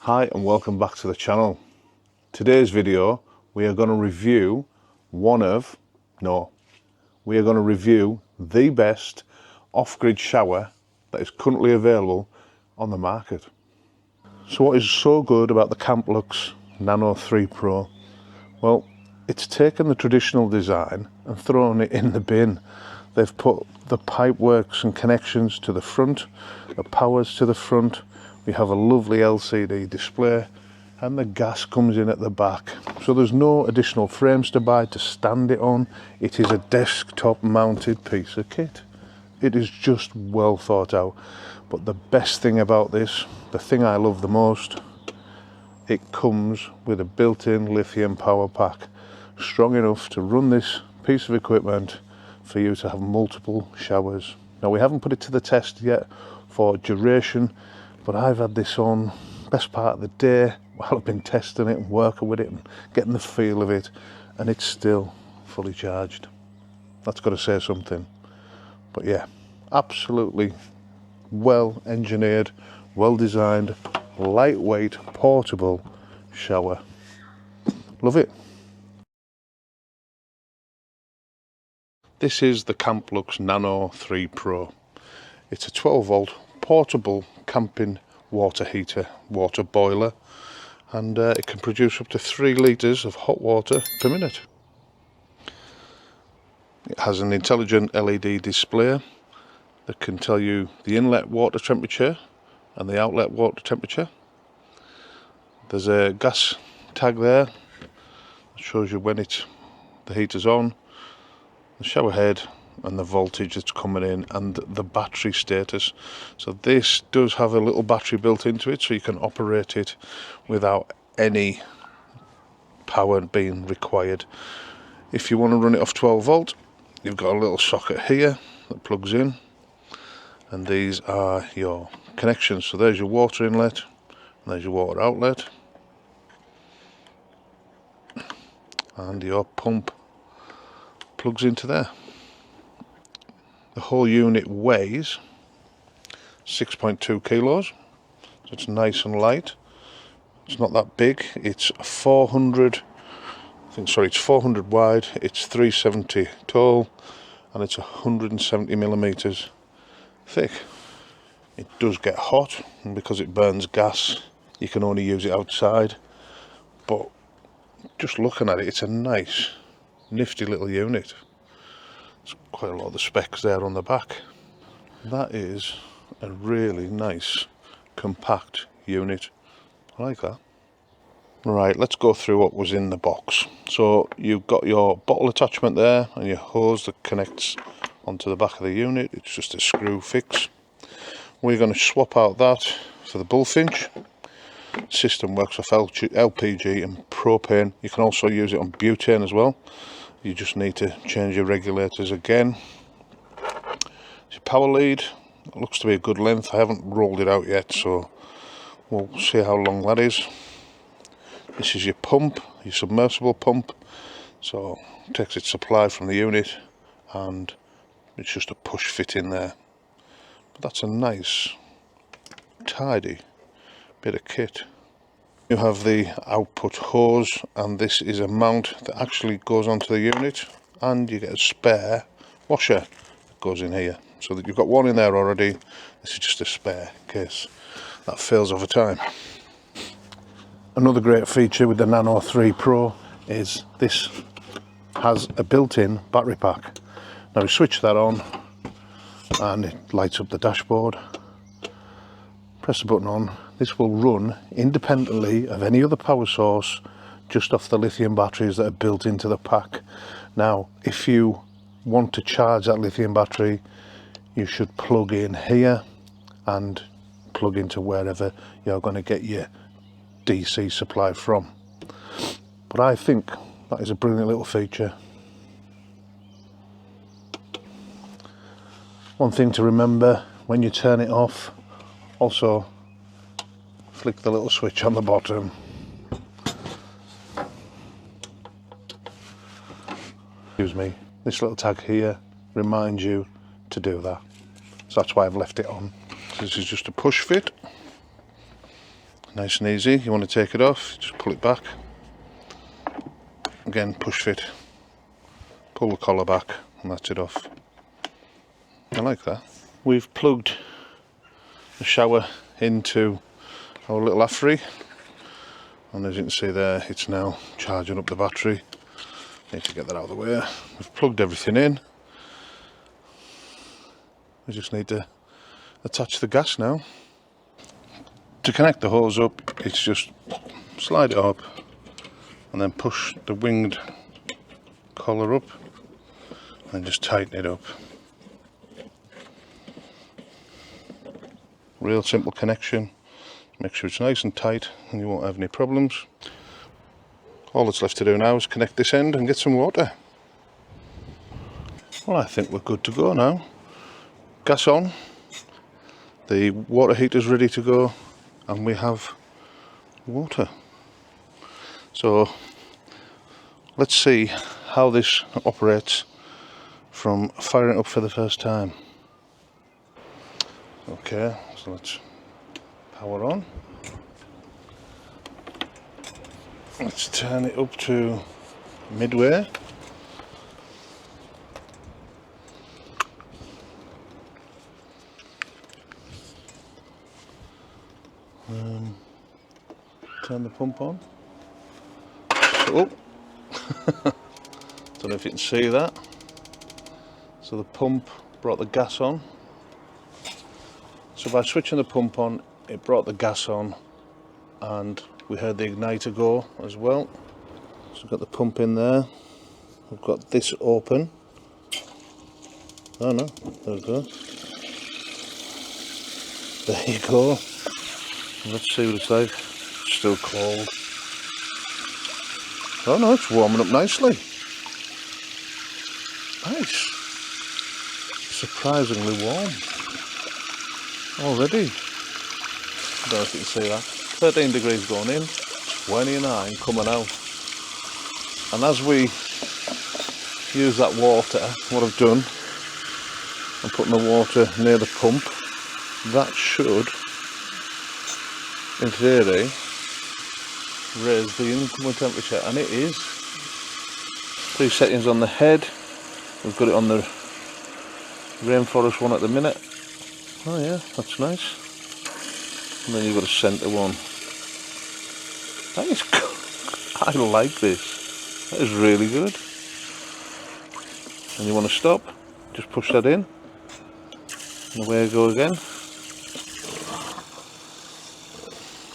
Hi and welcome back to the channel. Today's video we are going to review the best off-grid shower that is currently available on the market. So what is so good about the Camplux Nano 3 Pro? Well, it's taken the traditional design and thrown it in the bin. They've put the pipeworks and connections to the front, the powers to the front. We have a lovely LCD display and the gas comes in at the back. So there's no additional frames to buy to stand it on. It is a desktop mounted piece of kit. It is just well thought out. But the best thing about this, the thing I love the most, it comes with a built-in lithium power pack, strong enough to run this piece of equipment for you to have multiple showers. Now we haven't put it to the test yet for duration, but I've had this on best part of the day while I've been testing it and working with it and getting the feel of it, and it's still fully charged. That's got to say something. But yeah, absolutely well engineered, well designed, lightweight, portable shower. Love it. This is the Camplux Nano 3 Pro. It's a 12 volt portable camping water heater, water boiler, and it can produce up to 3 litres of hot water per minute. It has an intelligent LED display that can tell you the inlet water temperature and the outlet water temperature. There's a gas tag there that shows you when the heater's on, the shower head and the voltage that's coming in, and the battery status. So this does have a little battery built into it, so you can operate it without any power being required. If you want to run it off 12 volt, you've got a little socket here that plugs in, and these are your connections. So there's your water inlet and there's your water outlet, and your pump plugs into there. The whole unit weighs 6.2 kilos, so it's nice and light. It's not that big. It's 400 wide, it's 370 tall, and it's 170 millimeters thick. It does get hot, and because it burns gas, you can only use it outside. But just looking at it, it's a nice, nifty little unit. There's quite a lot of the specs there on the back. That is a really nice, compact unit. I like that. Right, let's go through what was in the box. So you've got your bottle attachment there and your hose that connects onto the back of the unit. It's just a screw fix. We're going to swap out that for the bullfinch. The system works off LPG and propane. You can also use it on butane as well. You just need to change your regulators again. Your power lead, it looks to be a good length. I haven't rolled it out yet, so we'll see how long that is. This is your pump, your submersible pump. So it takes its supply from the unit and it's just a push fit in there. But that's a nice, tidy bit of kit. You have the output hose, and this is a mount that actually goes onto the unit, and you get a spare washer that goes in here, so that you've got one in there already. This is just a spare in case that fails over time. Another great feature with the Nano 3 Pro is this has a built-in battery pack. Now you switch that on and it lights up the dashboard. Press the button on. This will run independently of any other power source, just off the lithium batteries that are built into the pack. Now, if you want to charge that lithium battery, you should plug in here and plug into wherever you're going to get your DC supply from. But I think that is a brilliant little feature. One thing to remember when you turn it off, also flick the little switch on the bottom. Excuse me, this little tag here reminds you to do that. So that's why I've left it on. This is just a push fit. Nice and easy. You want to take it off, just pull it back. Again, push fit. Pull the collar back and that's it off. I like that. We've plugged the shower into our little afteree, and as you can see there, it's now charging up the battery. Need to get that out of the way. We've plugged everything in. We just need to attach the gas now. To connect the hose up, it's just slide it up and then push the winged collar up and just tighten it up. Real simple connection. Make sure it's nice and tight and you won't have any problems. All that's left to do now is connect this end and get some water. Well, I think we're good to go now. Gas on, the water heater's ready to go, and we have water. So let's see how this operates from firing it up for the first time. Okay, so let's power on. Let's turn it up to midway. Turn the pump on. Oh, don't know if you can see that. So the pump brought the gas on. So by switching the pump on, it brought the gas on, and we heard the igniter go as well. So we've got the pump in there. We've got this open. Oh no, there we go. There you go. Let's see what it's like. It's still cold. Oh no, it's warming up nicely. Nice. Surprisingly warm. Already. I don't know if you can see that. 13 degrees going in, 29 coming out. And as we use that water, what I've done, I'm putting the water near the pump. That should, in theory, raise the incoming temperature, and it is. 3 settings on the head. We've got it on the rainforest one at the minute. Oh yeah, that's nice. And then you've got a centre one. That is good. I like this. That is really good. And you want to stop, just push that in. And away I go again.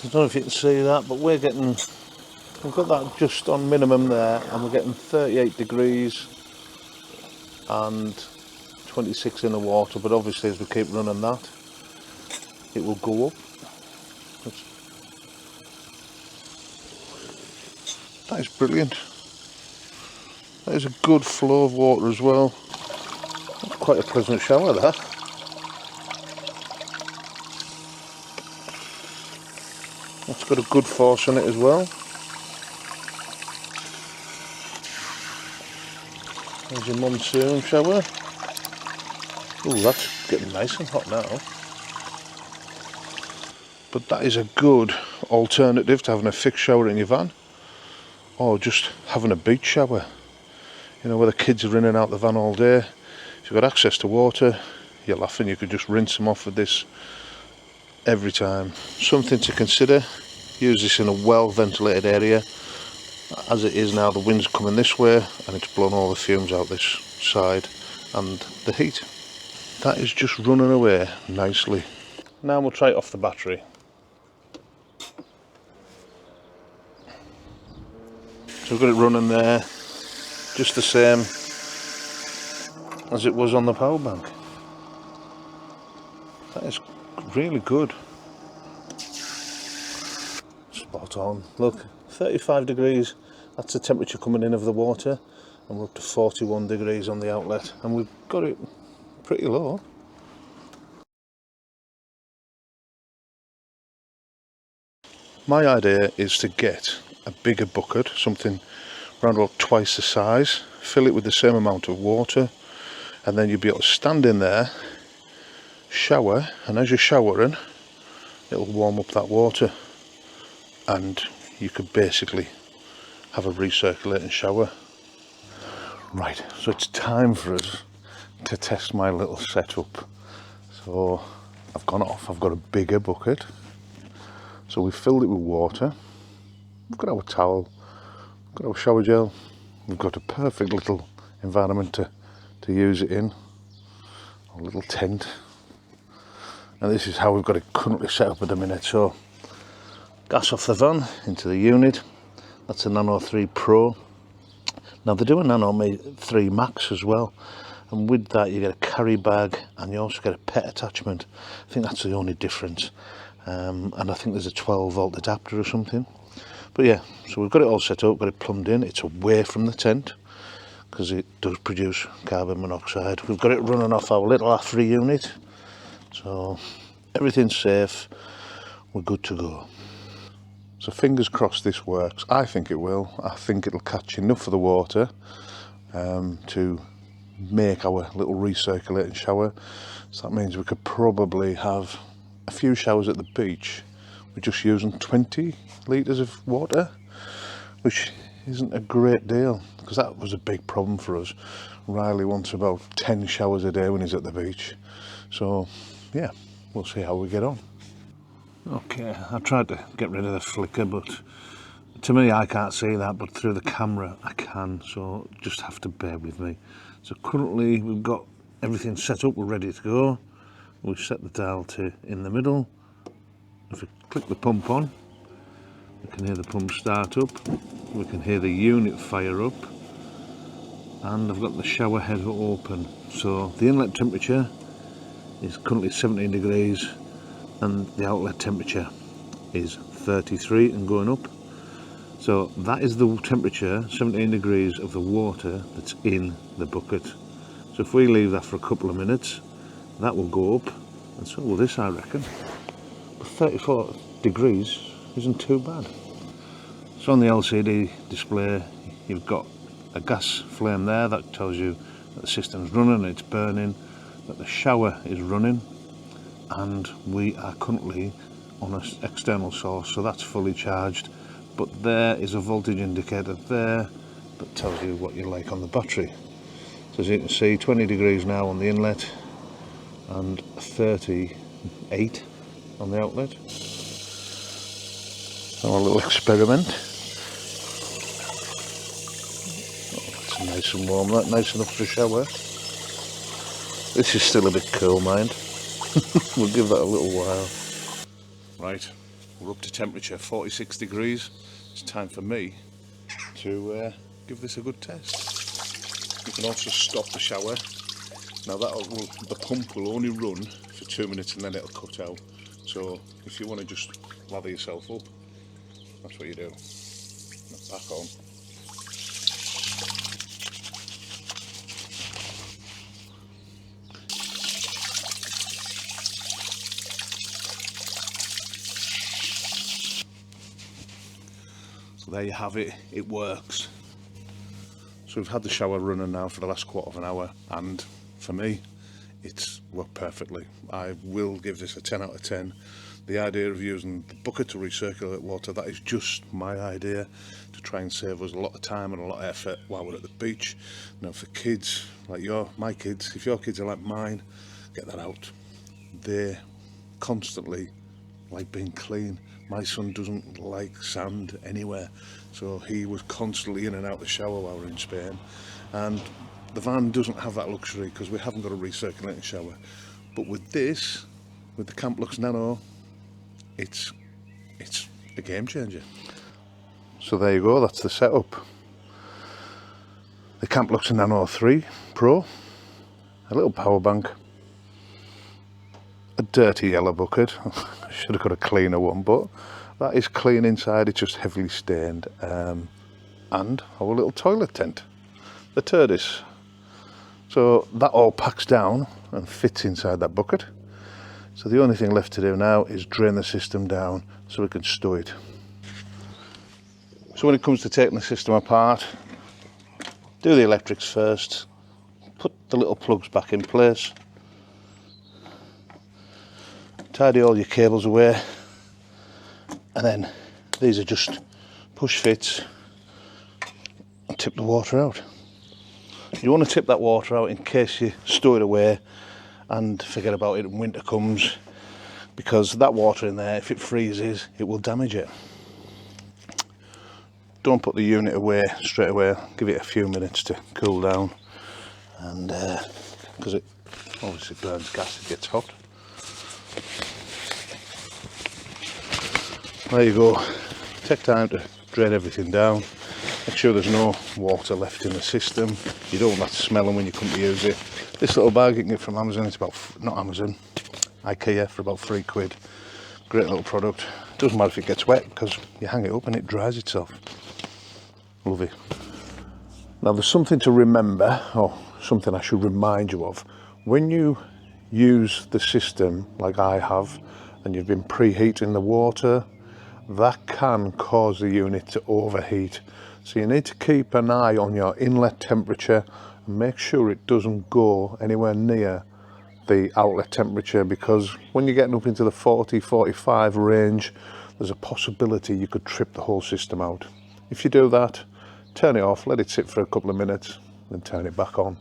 I don't know if you can see that, but we've got that just on minimum there, and we're getting 38 degrees and 26 in the water, but obviously as we keep running that, it will go up. That is brilliant. That is a good flow of water as well. That's quite a pleasant shower, that. That's got a good force on it as well. There's your monsoon shower. Oh, that's getting nice and hot now. But that is a good alternative to having a fixed shower in your van, or just having a beach shower. You know, where the kids are in and out the van all day. If you've got access to water, you're laughing, you could just rinse them off with this every time. Something to consider, use this in a well ventilated area. As it is now, the wind's coming this way and it's blown all the fumes out this side and the heat. That is just running away nicely. Now we'll try it off the battery. So we've got it running there, just the same as it was on the power bank. That is really good. Spot on. Look, 35 degrees, that's the temperature coming in of the water, and we're up to 41 degrees on the outlet, and we've got it pretty low. My idea is to get a bigger bucket, something around about twice the size, fill it with the same amount of water, and then you'll be able to stand in there, shower, and as you're showering, it'll warm up that water. and you could basically have a recirculating shower. Right, so it's time for us to test my little setup. So I've gone off, I've got a bigger bucket. So we've filled it with water. We've got our towel, we've got our shower gel. We've got a perfect little environment to use it in. A little tent. And this is how we've got it currently set up at the minute. So gas off the van into the unit. That's a Nano 3 Pro. Now they do a Nano 3 Max as well, and with that you get a carry bag and you also get a pet attachment. I think that's the only difference, and I think there's a 12 volt adapter or something. But yeah, so we've got it all set up, got it plumbed in. It's away from the tent because it does produce carbon monoxide. We've got it running off our little AFRI unit, so everything's safe, we're good to go. So fingers crossed this works. I think it will. I think it'll catch enough of the water to make our little recirculating shower. So that means we could probably have a few showers at the beach. We're just using 20 litres of water, which isn't a great deal, because that was a big problem for us. Riley wants about 10 showers a day when he's at the beach. So yeah, we'll see how we get on. Okay, I tried to get rid of the flicker, but to me I can't see that, but through the camera I can, so just have to bear with me. So currently we've got everything set up, we're ready to go. We've set the dial to in the middle. If we click the pump on, we can hear the pump start up, we can hear the unit fire up, and I've got the shower head open. So the inlet temperature is currently 17 degrees and the outlet temperature is 33 and going up. So that is the temperature, 17 degrees, of the water that's in the bucket. So if we leave that for a couple of minutes, that will go up, and so will this, I reckon. But 34 degrees isn't too bad. So on the LCD display you've got a gas flame there that tells you that the system's running, it's burning, that the shower is running, and we are currently on an external source, so that's fully charged. But there is a voltage indicator there that tells you what you're like on the battery. So as you can see, 20 degrees now on the inlet and 38 on the outlet. So a little experiment. Oh, that's nice and warm, that nice enough for a shower. This is still a bit cool, mind. We'll give that a little while. Right, we're up to temperature 46 degrees. It's time for me to give this a good test. You can also stop the shower. Now the pump will only run for 2 minutes and then it'll cut out. So if you want to just lather yourself up, that's what you do. Now back on. So there you have it, it works. So we've had the shower running now for the last quarter of an hour, and for me it's worked perfectly. I will give this a 10 out of 10. The idea of using the bucket to recirculate water, that is just my idea, to try and save us a lot of time and a lot of effort while we're at the beach. Now for kids like my kids, if your kids are like mine, get that out. They constantly like being clean. My son doesn't like sand anywhere, so he was constantly in and out the shower while we were in Spain. And the van doesn't have that luxury because we haven't got a recirculating shower. But with this, with the Camplux Nano, it's a game changer. So there you go, that's the setup. The Camplux Nano 3 Pro, a little power bank, a dirty yellow bucket. I should have got a cleaner one, but that is clean inside, it's just heavily stained, and our little toilet tent, the Turdis. So that all packs down and fits inside that bucket. So the only thing left to do now is drain the system down so we can stow it. So when it comes to taking the system apart, do the electrics first, put the little plugs back in place, tidy all your cables away, and then These are just push fits and tip the water out. You want to tip that water out in case you store it away and forget about it when winter comes, because that water in there, if it freezes, it will damage it. Don't put the unit away straight away, give it a few minutes to cool down, and because it obviously burns gas, it gets hot. There you go. Take time to drain everything down. Make sure there's no water left in the system. You don't want that smelling when you come to use it. This little bag you can get from Amazon, it's about, not Amazon, IKEA, for about £3. Great little product. Doesn't matter if it gets wet because you hang it up and it dries itself. Love it. Now there's something to remember, or something I should remind you of. When you use the system like I have, and you've been preheating the water, that can cause the unit to overheat. So you need to keep an eye on your inlet temperature and make sure it doesn't go anywhere near the outlet temperature, because when you're getting up into the 40-45 range, there's a possibility you could trip the whole system out. If you do that, turn it off, let it sit for a couple of minutes, then turn it back on.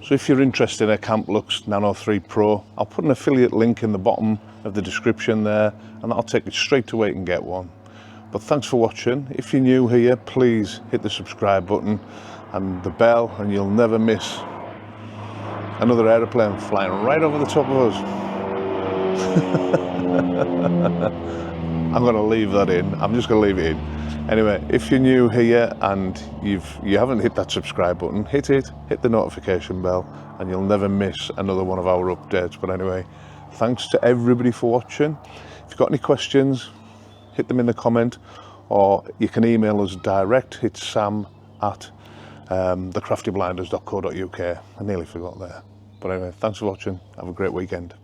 So if you're interested in a Camplux Nano 3 Pro, I'll put an affiliate link in the bottom of the description there, and that'll take you straight to where you can get one. But thanks for watching. If you're new here, please hit the subscribe button and the bell, and you'll never miss another aeroplane flying right over the top of us. I'm going to leave that in. I'm just going to leave it in. Anyway, if you're new here and you haven't hit that subscribe button, hit it, hit the notification bell, and you'll never miss another one of our updates. But anyway, thanks to everybody for watching. If you've got any questions, hit them in the comment, or you can email us direct. It's sam@thecraftyblinders.co.uk. I nearly forgot there. But anyway, thanks for watching. Have a great weekend.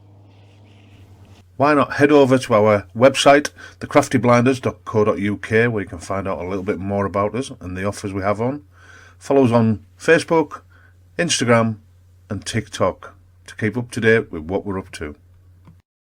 Why not head over to our website, thecraftyblinders.co.uk, where you can find out a little bit more about us and the offers we have on. Follow us on Facebook, Instagram and TikTok to keep up to date with what we're up to.